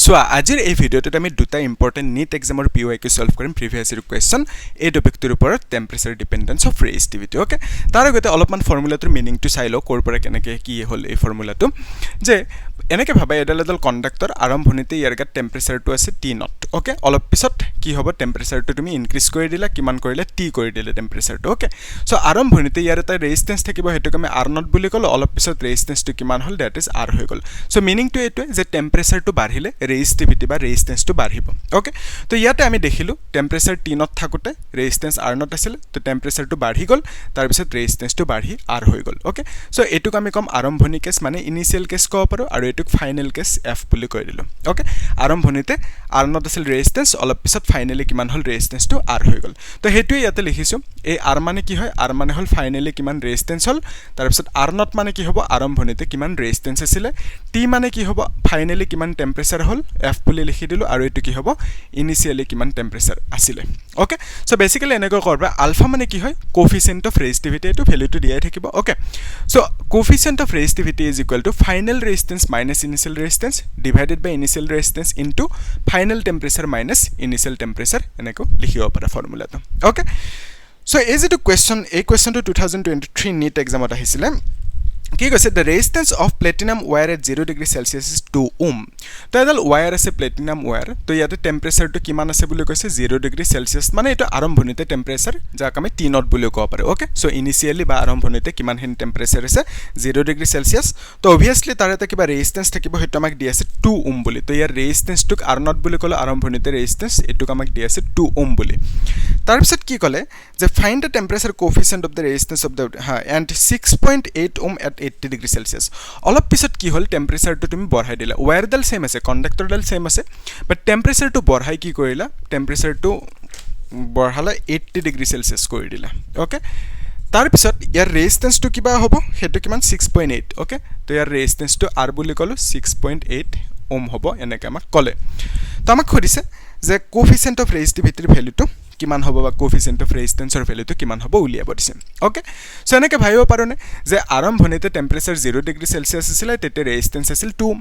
So আজিৰ এই ভিডিওটোত আমি দুটা ইম্পৰ্টেন্ট NEET এক্সামৰ PYQ সলভ কৰিম প্ৰিভিয়াস ইয়াৰ কোৱেশ্চন এই টপিকটোৰ ওপৰত টেম্পাৰেচাৰ ডিপেন্ডেন্স অফ ৰেজিস্টিভিটি ওকে তাৰ আগতে অলপমান ফৰ্মুলাটোৰ মিনিংটো চাই লও কৰ পৰা কেনেকৈ কি হ'ল এই ফৰ্মুলাটো যে এনেকে ভাবা এডাল কন্ডাক্টৰ আৰম্ভণিতে ইয়াৰ গাত টেম্পাৰেচাৰটো আছে T নট ওকে অলপ পিছত কি হ'ব টেম্পাৰেচাৰটো তুমি ইনক্ৰিজ কৰি দিলা কিমান কৰিলে T কৰি দিলে টেম্পাৰেচাৰটো ওকে সো আৰম্ভণিতে ইয়াৰ এটা ৰেজিস্ট্যান্স থাকিব হেতুক আমি R নট বুলি কলো অলপ পিছত ৰেজিস্ট্যান্সটো কিমান হ'ল দ্যাট ইজ R হৈ গল সো মিনিংটো এটো যে টেম্পাৰেচাৰটো বাঢ়িলে ৰেজিস্টিভিটি বা ৰেজিস্ট্যান্সটো বাঢ়িব ওকে তো ইয়াতে আমি দেখিলো টেম্পাৰেচাৰ T নট থাকোতে ৰেজিস্ট্যান্স R নট আছিল তো টেম্পাৰেচাৰটো বাঢ়ি গল তাৰ পিছত ৰেজিস্ট্যান্সটো বাঢ়ি R হৈ গল ওকে সো এটুক আমি কম আৰম্ভণি কেছ মানে ইনিশিয়াল কেছ কব পাৰো আৰু এটুক ফাইনাল কেছ F বুলি কৈ দিলো ওকে আৰম্ভণিতে R নট আছিল ৰেজিস্ট্যান্স অলপ পিছত ফাইনালি কিমান হ'ল ৰেজিস্ট্যান্সটো R হৈ গল তো হেতুই ইয়াতে লিখিছো এই R মানে কি হয় R মানে হ'ল ফাইনালি কিমান ৰেজিস্ট্যান্স হ'ল তাৰ পিছত R নট মানে কি হ'ব আৰম্ভণিতে কিমান ৰেজিস্ট্যান্স আছিল T মানে কি হ'ব ফাইনালি কিমান টেম্পাৰেচাৰ হ'ল F বুলি লিখি দিলো আৰু এটো কি হ'ব ইনিশিয়ালি কিমান টেম্পাৰেচাৰ আছিল ওকে সো বেসিক্যালি এনেকৈ কৰবা আলফা মানে কি হয় কোএফিচিয়েন্ট অফ ৰেজিস্টিভিটি এটো ভ্যালুটো দিয়াই থাকিব okay so coefficient of resistivity is equal to final resistance minus initial resistance divided by initial resistance into final temperature minus initial temperature এনেকৈ লিখিব পাৰা ফৰ্মুলাটো ওকে সো এই যে কোৱেশ্চন এই কোৱেশ্চনটো 2023 NEET এক্সামত আহিছিলে কি কৈছে the resistance of platinum wire at 0 degree celsius is 2 ohm তো এডাল ওয়্যাৰ আছে প্লেটিনাম ওয়্যাৰ তো ইয়াতে টেম্পাৰেচাৰটো কিমান আছে বুলি কৈছে 0 ডিগ্ৰী সেলসিয়াস মানে এটা আৰম্ভণিতে টেম্পাৰেচাৰ যাক আমি T নট বুলি কোৱা পাৰো ওকে সো ইনিশিয়ালি বা আৰম্ভণিতে কিমান হেন টেম্পাৰেচাৰ আছে 0 ডিগ্ৰী সেলসিয়াস তো অবভিয়াসলি তাৰ এটা কিবা ৰেজিস্ট্যান্স থাকিব হেতু আমাক দি আছে 2 ওম বুলি তো ইয়াৰ ৰেজিস্ট্যান্সটোক R নট বুলি কলো আৰম্ভণিতে ৰেজিস্ট্যান্স এটুক আমাক দি আছে 2 ওম বুলি তাৰ পিছত কি কলে যে find the temperature coefficient of the resistance of the and 6.8 ohm at 80 degree Celsius অলপ পিছত কি হল টেম্পাৰেচাৰটো তুমি বঢ়াই দিলা ওয়্যাৰডাল সেম আছে কন্ডাক্টৰডাল সেম আছে বাট টেম্পাৰেচাৰটো বঢ়াই কি কৰিলা টেম্পাৰেচাৰটো বঢ়ালা 80 ডিগ্ৰী সেলসিয়াস কৰি দিলা ওকে তাৰ পিছত ইয়াৰ ৰেজিস্ট্যান্সটো কিবা হ'ব হেতু কিমান 6.8 ওকে তো ইয়াৰ ৰেজিস্ট্যান্সটো R বুলি কলো 6.8 ওম হ'ব এনেকৈ আমাক কলে তো আমাক খুদিছে যে কোএফিচিয়েন্ট অফ ৰেজিস্টিভিটিৰ ভ্যালুটো কিমান হ'ব বা কোএফিচিয়েন্ট অফ ৰেজিস্ট্যান্সৰ ভ্যালুটো কিমান হ'ব উলিয়াব দিছে ওকে সো এনেকৈ ভাবিব পাৰোনে যে আৰম্ভণিতে টেম্পাৰেচাৰ 0 ডিগ্ৰী সেলসিয়াস আছিল তেতে ৰেজিস্ট্যান্স আছিল 2 ওম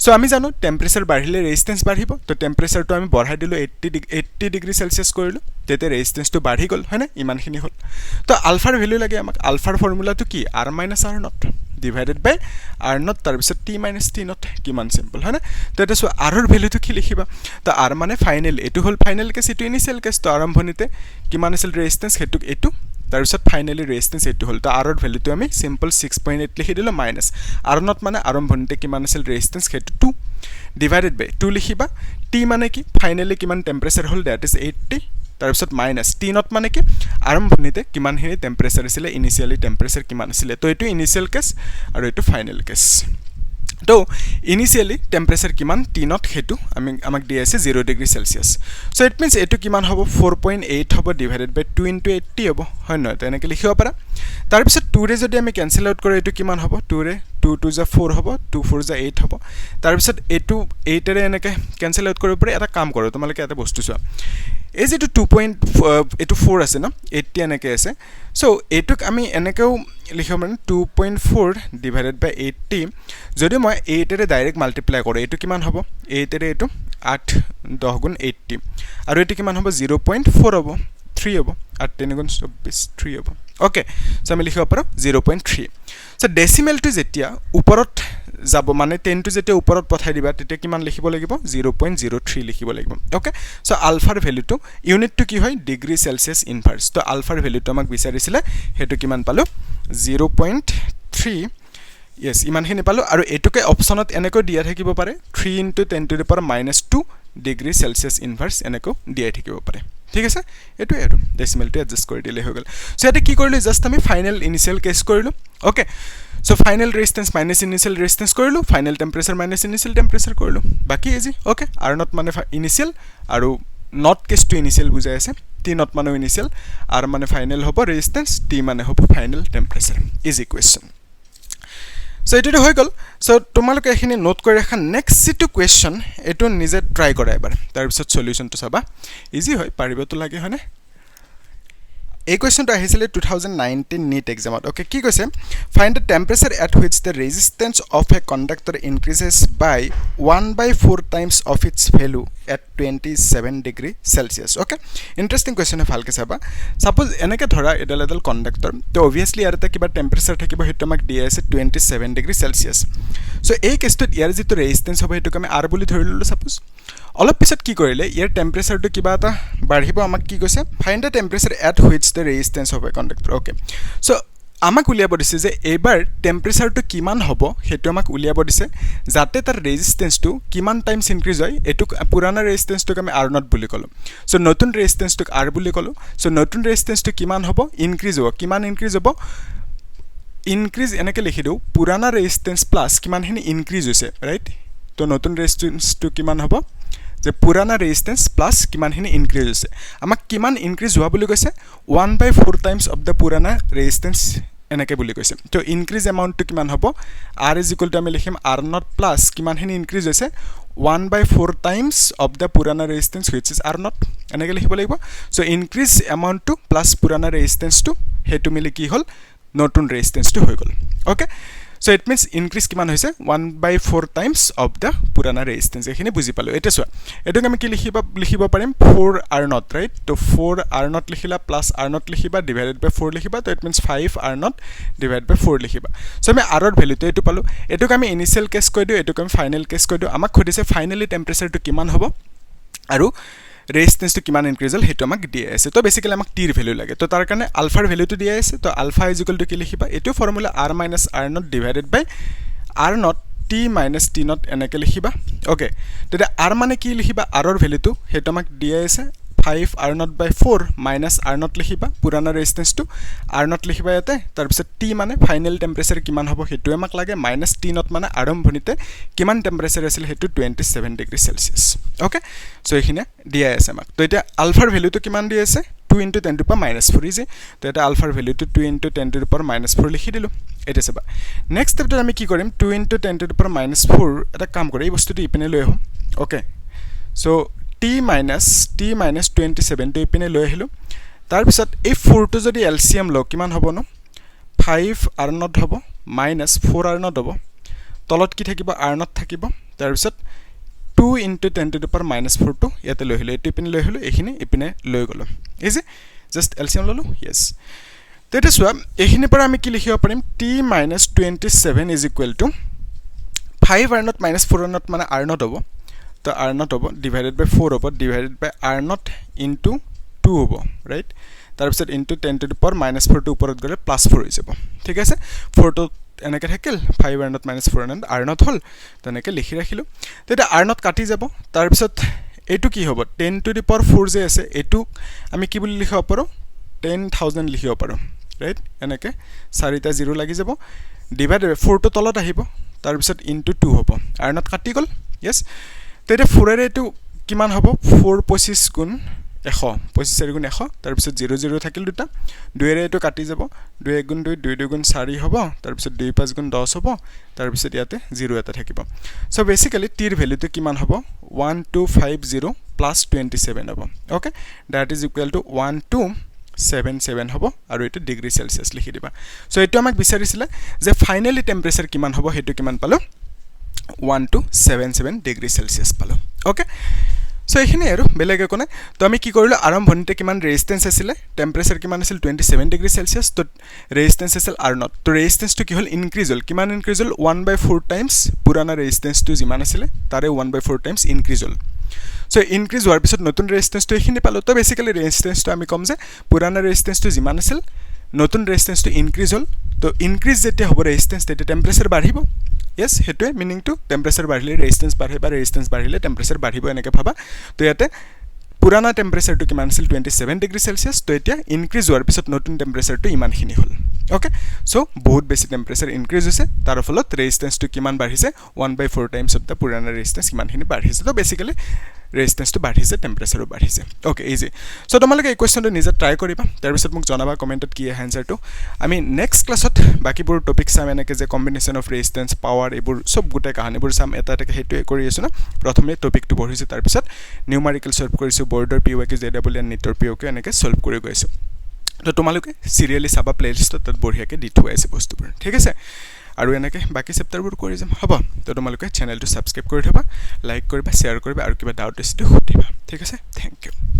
সো আমি জানো টেম্পাৰেচাৰ বাঢ়িলে ৰেজিস্ট্যান্স বাঢ়িব তো টেম্পাৰেচাৰটো আমি বঢ়াই দিলো 80 ডিগ্ৰী সেলসিয়াস কৰিলো তেতে ৰেজিস্ট্যান্সটো বাঢ়ি গল হয়নে ইমানখিনি হল তো আলফাৰ ভ্যালু লাগে আমাক আলফাৰ ফৰ্মুলাটো কি R - R not divided by R not তাৰ পিছত T minus T not কিমান সিম্পল হয় না তো এটা সো R ৰ ভ্যালুটো কি লিখিবা তো R মানে ফাইনাল এটো হল ফাইনাল কেস এটো ইনিশিয়াল কেস তো আৰম্ভণিতে কিমান আছিল ৰেজিস্ট্যান্স হেতুক এটো তাৰ পিছত ফাইনালি ৰেজিস্ট্যান্স এটো হল তো R ৰ ভ্যালুটো আমি সিম্পল 6.8 লিখি দিলো মাইনাস R not মানে আৰম্ভণিতে কিমান আছিল ৰেজিস্ট্যান্স হেতু 2 divided by 2 লিখিবা T মানে কি ফাইনালি কিমান টেম্পাৰেচাৰ হল দ্যাট ইজ 80 তাৰ পিছত মাইনাস T নট মানে কি আৰম্ভণিতে কিমান হেৰি টেম্পাৰেচাৰ আছিল ইনিশিয়ালি টেম্পাৰেচাৰ কিমান আছিল তো এটো ইনিশিয়াল কেস আৰু এটো ফাইনাল কেস তো ইনিশিয়ালি টেম্পাৰেচাৰ কিমান T নট হেতু আমাক দি আছে 0 degree Celsius so it means এটো কিমান হ'ব 4.8 হ'ব ডিভাইডেড বাই 2 * 80 হ'ব হয় নহয় তেনেকৈ লিখিব পাৰা তাৰ পিছত 2 ৰে যদি আমি ক্যান্সেল আউট কৰো এটো কিমান হ'ব 2 ৰে 2 2 * 4 হ'ব 2 4 * 8 হ'ব তাৰ পিছত এটো 8 ৰে এনেকৈ ক্যান্সেল আউট কৰিব পাৰি এটা কাম কৰো তোমালোকে এটা বস্তু চোৱা এই যে 2.4 আছে না 80 এনেকৈ আছে সো এটুক আমি এনেকৈ লিখিব মানে 2.4 ডিভাইডেড বাই 80 যদি মই 8 ৰে ডাইৰেক্ট মাল্টিপ্লাই কৰো এটো কিমান হ'ব 8 ৰে এটো 8 10 গুণ 80 আৰু এটো কিমান হ'ব 0.4 হ'ব 3 হ'ব 8 10 গুণ 24 3 হ'ব ওকে সো আমি লিখিব পাৰো 0.3 সো ডেসিমেলটো যেতিয়া ওপৰত যাব মানে 10 টো যেতিয়া ওপৰত পঠাই দিবা তেতিয়া কিমান লিখিব লাগিব 0.03 লিখিব লাগিব ওকে সো আলফাৰ ভ্যালুটো ইউনিটটো কি হয় ডিগ্ৰী সেলসিয়াস ইনভাৰ্স তো আলফাৰ ভ্যালুটো আমাক বিচাৰিছিলে হেতু কিমান পালো 0.3 yes ইমানখিনি পালো আৰু এটুকে অপচনত এনেকৈ দিয়া থাকিব পাৰে 3 * 10 to the power -2 degree Celsius inverse এনেকৈ দিয়া থাকিব পাৰে ঠিক আছে এটো আৰু ডেসিমেলটো এডজাস্ট কৰি দিলে হৈ গল সো এটা কি কৰিলো জাস্ট আমি ফাইনাল ইনিশিয়াল কেস কৰিলো okay so final resistance minus initial resistance কৰিলো final temperature minus initial temperature কৰিলো বাকি ইজি ওকে R নট মানে ইনিশিয়াল আৰু নট কেস টু ইনিশিয়াল বুজাই আছে T নট মানে ইনিশিয়াল R মানে ফাইনাল হ'ব ৰেজিস্ট্যান্স T মানে হ'ব final temperature easy question so এটো হৈ গল সো তোমালোকে এখিনি নোট কৰি ৰাখা নেক্সট সিটো কোৱেশ্চন এটো নিজে ট্ৰাই কৰা এবাৰ তাৰ পিছত সলিউশনটো চাবা ইজি হয় পাৰিবতো লাগে হয়নে এই কোৱেশ্চনটো আহিছিল 2019 NEET এক্সামত ওকে কি কৈছে find the temperature at which the resistance of a conductor increases by 1/4 times of its value at 27 degree Celsius okay interesting question ভালকে চাবা সাপোজ এনেকে ধৰা এডাল কণ্ডাক্টৰ তো অবভিয়াসলি ইয়াৰ এটা কিবা টেম্পাৰেচাৰ থাকিব হেতু আমাক দিয়া আছে 27 ডিগ্ৰী সেলসিয়াছ সো এই কেছটোত ইয়াৰ যেটো ৰেজিষ্টেন্স হ'ব হেতু আমি R বুলি ধৰি ললো সাপোজ অলপ পিছত কি কৰিলে ইয়াৰ টেম্পাৰেচাৰটো কিবা এটা বাঢ়িব আমাক কি কৈছে find the temperature at which the resistance of a conductor okay so আমাক উলিয়াব দিছে যে এবাৰ টেম্পাৰেচাৰটো কিমান হ'ব হেতু আমাক উলিয়াব দিছে যাতে তাৰ ৰেজিষ্টেন্সটো কিমান টাইমছ ইনক্ৰিজ হয় এটু পুৰানা ৰেজিষ্টেন্সটোক আমি R নট বুলি কলো সো নতুন ৰেজিষ্টেন্সটোক R বুলি কলো সো নতুন ৰেজিষ্টেন্সটো কিমান হ'ব ইনক্ৰিজ হ'ব কিমান ইনক্ৰিজ হ'ব ইনক্ৰিজ এনেকে লিখি দিও পুৰানা ৰেজিষ্টেন্স প্লাস কিমানখিনি ইনক্ৰিজ হৈছে ৰাইট তো নতুন ৰেজিষ্টেন্সটো কিমান হ'ব যে পুৰানা ৰেজিষ্টেন্স প্লাস কিমানখিনি ইনক্ৰিজ হৈছে আমাক কিমান ইনক্ৰিজ হোৱা বুলি কৈছে 1/4 টাইমছ অফ দা পুৰানা ৰেজিষ্টেন্স এনেকে বুলি কৈছে তো ইনক্ৰিজ এমাউন্টটো কিমান হ'ব R = আমি লিখিম R নট প্লাস কিমানখিনি ইনক্ৰিজ হৈছে 1/4 টাইমছ অফ দা পুৰানা resistance which is R not এনেকে লিখিব লাগিব সো ইনক্ৰিজ এমাউন্টটো প্লাস পুৰানা ৰেজিষ্টেন্সটো হেতু মিলি কি হ'ল নতুন ৰেজিষ্টেন্সটো হৈ গল okay So it means increase কিমান হৈছে 1/4 times of the পুৰানা ৰেজিষ্টেন্স এখিনি বুজি পালো এটা সোৱা এটো আমি কি লিখিব পাৰিম 4 R not right তো 4 R not লিখিলা প্লাস R not লিখিবা ডিভাইডেড বাই 4 লিখিবা তো it means 5 R not divided by 4 লিখিবা সো আমি R ৰ ভ্যালুটো এটো পালো এটোক আমি ইনিশিয়াল কেস কৈ দিও এটোক আমি ফাইনাল কেস কৈ দিও আমাক খুদিছে ফাইনালি টেম্পাৰেচাৰটো কিমান হ'ব আৰু ৰেজিষ্টেন্স টু কিমান ইনক্ৰিজ হল হেতু আমাক দিয়া আছে তো বেসিক্যালি আমাক টিৰ ভ্যালু লাগে তো তাৰ কাৰণে আলফাৰ ভ্যালুটো দিয়া আছে তো আলফা = কি লিখিবা এটো formula R - R not divided by R not t - t not এনেকে লিখিবা ওকে তো R মানে কি লিখিবা R ৰ ভ্যালুটো হেতু আমাক দিয়া আছে 5 R not by 4 minus R not লিখিবা পুৰানা ৰেজিষ্টেন্স টু R not লিখিবা ইয়াতে তাৰ পিছত t মানে ফাইনাল টেম্পাৰেচাৰ কিমান হ'ব হেতু আমাক লাগে minus t not মানে আৰম্ভণিতে কিমান টেম্পাৰেচাৰ আছিল হেতু 27 ডিগ্ৰী সেলসিয়াছ ওকে সো এখিনে দিয়া আছে আমাক তো এটা আলফাৰ ভ্যালুটো কিমান দিয়া আছে 2 * 10 to the minus 4 ইজ তো এটা আলফাৰ ভ্যালুটো 2 * 10 to the power minus 4 লিখি দিলো এটা চাবা নেক্সট স্টেপটো আমি কি কৰিম 2 * 10 to the power minus 4 এটা কাম কৰি এই বস্তুটো ইপিনে লৈ আহো ওকে সো t minus 27 টো ইপিনে লৈ আহিলো তাৰ পিছত এই 4 টো যদি এলসিএম ল কিমান হ'ব ন 5 R not হ'ব minus 4 R not হ'ব তলত কি থাকিব R not থাকিব তাৰ পিছত 2 * 10 to the power minus 4 টো ইয়াতে লৈ আহিলো এটো ইপিনে লৈ আহিলো এখিনি ইপিনে লৈ গলো ইজি জাস্ট এলসিএম ললো yes তেতে সোৱা এখিনি পৰা আমি কি লিখিব পাৰিম t minus 27 is equal to 5 R not minus 4 R not মানে R not হ'ব তো R not হ'ব divided by 4 হ'ব divided by R not into 2 হ'ব right তাৰ পিছত into 10 to the power minus 4 টো ওপৰত গলে plus 4 হৈ যাব ঠিক আছে 4 টো এনেকে থাকিল 5 R not minus 4 R not হল তেনেকে লিখি ৰাখিলো তেতে R not কাটি যাব তাৰ পিছত এটো কি হ'ব 10 to the power 4 যে আছে এটো আমি কি বুলি লিখিব পাৰো 10000 লিখিব পাৰো right এনেকে চাৰিটা 0 লাগি যাব divided by 4 টো তলত আহিব তাৰ পিছত into 2 হ'ব R not কাটি গল yes তেতে 4 এর এটো কিমান হ'ব 4 25 গুণ 100 25 গুণ 100 তাৰ পিছত 0 0 থাকিল দুটা 2 এর এটো কাটি যাব 2 1 গুণ 2 2 2 গুণ 4 হ'ব তাৰ পিছত 2 5 গুণ 10 হ'ব তাৰ পিছত ইয়াতে 0 এটা থাকিব সো বেসিক্যালি টিৰ ভ্যালুটো কিমান হ'ব 1250 plus 27 হ'ব okay that is equal two 1277 হ'ব আৰু এটো ডিগ্ৰী সেলসিয়াস লিখি দিবা সো এটো আমাক বিচাৰিছিল যে ফাইনালি টেম্পাৰেচাৰ কিমান হ'ব হেতু কিমান পালো 1277 ডিগ্ৰী সেলসিয়াস পালো ওকে সো এখিনি আৰু বেলেগ একো নাই তো আমি কি কৰিলো আৰম্ভণিতে কিমান ৰেজিষ্টেন্স আছিল টেম্পাৰেচাৰ কিমান আছিল 27 ডিগ্ৰী সেলসিয়াস তো ৰেজিষ্টেন্স আছিল R not তো ৰেজিষ্টেন্সটো কি হল ইনক্ৰিজ হল কিমান ইনক্ৰিজ হল 1/4 টাইমছ পুৰানা ৰেজিষ্টেন্সটো যিমান আছিল তাৰে 1/4 টাইমছ ইনক্ৰিজ হল সো ইনক্ৰিজ হোৱাৰ পিছত নতুন ৰেজিষ্টেন্সটো এখিনি পালো তো বেসিক্যালি ৰেজিষ্টেন্সটো আমি কম যে পুৰানা ৰেজিষ্টেন্সটো যিমান আছিল নতুন ৰেজিষ্টেন্সটো ইনক্ৰিজ হল তো ইনক্ৰিজ যেতে হ'ব ৰেজিষ্টেন্স তেতে টেম্পাৰেচাৰ বাঢ়িব yes হেতুৱে মিনিং টু টেম্পাৰেচাৰ বাঢ়িলে ৰেজিষ্টেন্স বাঢ়ে বা ৰেজিষ্টেন্স বাঢ়িলে টেম্পাৰেচাৰ বাঢ়িব এনেকে ভাবা তো ইয়াতে পুৰানা টেম্পাৰেচাৰটো কিমান আছিল 27 ডিগ্ৰী সেলসিয়াস তো এতিয়া ইনক্ৰিজ হোৱাৰ পিছত নতুন টেম্পাৰেচাৰটো ইমানখিনি হল ওকে সো বহুত বেছি টেম্পাৰেচাৰ ইনক্ৰিজ হৈছে তাৰ ফলত ৰেজিষ্টেন্সটো কিমান বাঢ়িছে 1/4 টাইমছ অফ দা পুৰানা ৰেজিষ্টেন্স কিমানখিনি বাঢ়িছে তো বেসিক্যালি ৰেজিষ্টেন্সটো বাঢ়িছে টেম্পাৰেচাৰো বাঢ়িছে ওকে ইজি সো তোমালোকে এই কোৱেশ্চনটো নিজে ট্ৰাই কৰিবা তাৰ পিছত মোক জনাবা কমেন্টত কি আনসাৰটো আমি নেক্সট ক্লাছত বাকিবোৰ টপিক চাম এনেকে যে কম্বিনেশন অফ ৰেজিষ্টেন্স পাৱাৰ এবোৰ সব গুটে কাহানিবোৰ চাম এটা এটা হেতুৱে কৰি আছো না প্ৰথমে টপিকটো পঢ়িছো তাৰ পিছত নিউমেৰিকেল সলভ কৰিছো বৰ্ডৰ PYQ JEE NEET PYQ এনেকে সলভ কৰি গৈছো তো তোমালোকে সিৰিয়ালি চাবা প্লেলিষ্টত তাত বঢ়িয়াকৈ দি থোৱা আছে বস্তুবোৰ ঠিক আছে আৰু এনেকৈ বাকী চেপ্টাৰবোৰ কৰি যাম হ'ব তো তোমালোকে চেনেলটো ছাবস্ক্ৰাইব কৰি থবা লাইক কৰিবা শ্বেয়াৰ কৰিবা আৰু কিবা ডাউট আছে সুধিবা ঠিক আছে থেংক ইউ